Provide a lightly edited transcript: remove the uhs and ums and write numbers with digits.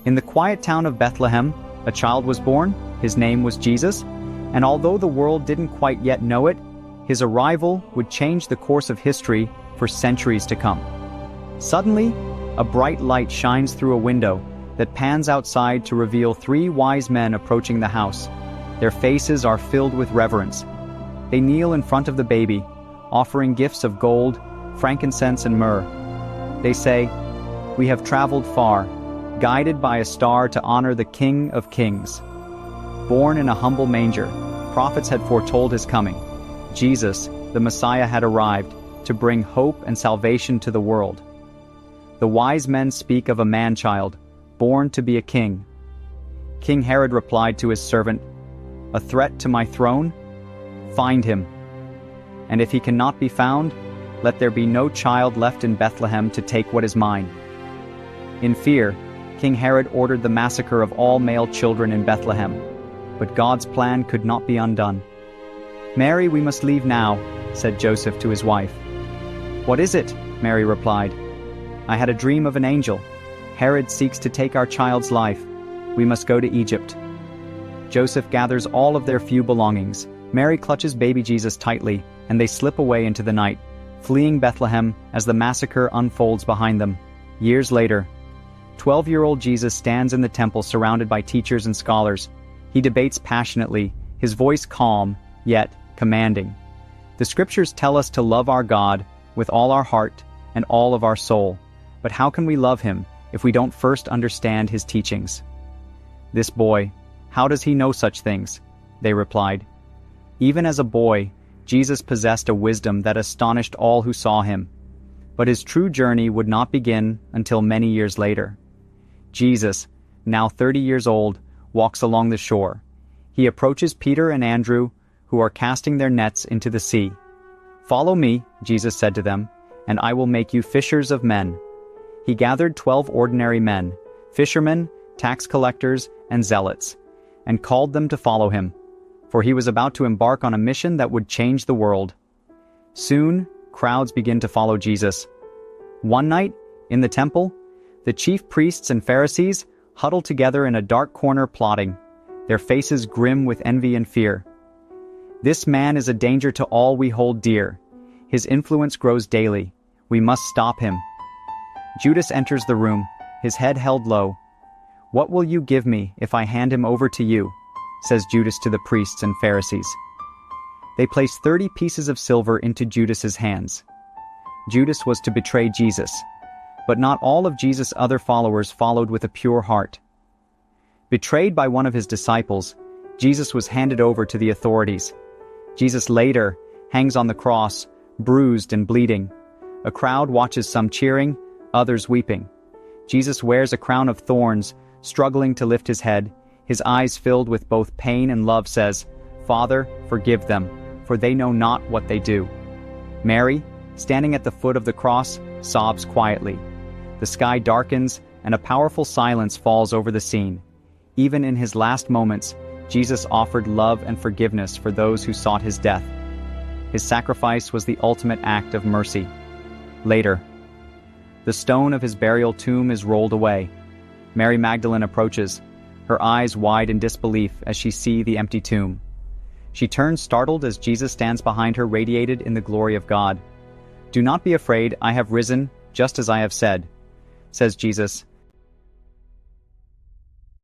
In the quiet town of Bethlehem, a child was born. His name was Jesus, and although the world didn't quite yet know it, his arrival would change the course of history for centuries to come. Suddenly, a bright light shines through a window that pans outside to reveal 3 wise men approaching the house. Their faces are filled with reverence. They kneel in front of the baby, offering gifts of gold, frankincense, and myrrh. They say, "We have traveled far, guided by a star to honor the King of Kings." Born in a humble manger, prophets had foretold his coming. Jesus, the Messiah, had arrived to bring hope and salvation to the world. The wise men speak of a man-child, born to be a king. King Herod replied to his servant, "A threat to my throne? Find him. And if he cannot be found, let there be no child left in Bethlehem to take what is mine." In fear, King Herod ordered the massacre of all male children in Bethlehem, but God's plan could not be undone. "Mary, we must leave now," said Joseph to his wife. "What is it?" Mary replied. "I had a dream of an angel. Herod seeks to take our child's life. We must go to Egypt." Joseph gathers all of their few belongings. Mary clutches baby Jesus tightly, and they slip away into the night, fleeing Bethlehem as the massacre unfolds behind them. Years later, 12-year-old Jesus stands in the temple surrounded by teachers and scholars. He debates passionately, his voice calm, yet commanding. The scriptures tell us to love our God with all our heart and all of our soul. But how can we love him if we don't first understand his teachings? "This boy, how does he know such things?" they replied. Even as a boy, Jesus possessed a wisdom that astonished all who saw him. But his true journey would not begin until many years later. Jesus, now 30 years old, walks along the shore. He approaches Peter and Andrew, who are casting their nets into the sea. "Follow me," Jesus said to them, "and I will make you fishers of men." He gathered 12 ordinary men, fishermen, tax collectors, and zealots, and called them to follow him, for he was about to embark on a mission that would change the world. Soon, crowds begin to follow Jesus. One night, in the temple, the chief priests and Pharisees huddle together in a dark corner plotting, their faces grim with envy and fear. "This man is a danger to all we hold dear. His influence grows daily. We must stop him." Judas enters the room, his head held low. "What will you give me if I hand him over to you?" says Judas to the priests and Pharisees. They place 30 pieces of silver into Judas's hands. Judas was to betray Jesus, but not all of Jesus' other followers followed with a pure heart. Betrayed by one of his disciples, Jesus was handed over to the authorities. Jesus later hangs on the cross, bruised and bleeding. A crowd watches, some cheering, others weeping. Jesus wears a crown of thorns, struggling to lift his head. His eyes filled with both pain and love, says, "Father, forgive them, for they know not what they do." Mary, standing at the foot of the cross, sobs quietly. The sky darkens, and a powerful silence falls over the scene. Even in his last moments, Jesus offered love and forgiveness for those who sought his death. His sacrifice was the ultimate act of mercy. Later, the stone of his burial tomb is rolled away. Mary Magdalene approaches, her eyes wide in disbelief as she sees the empty tomb. She turns startled as Jesus stands behind her, radiated in the glory of God. "Do not be afraid, I have risen, just as I have said," says Jesus.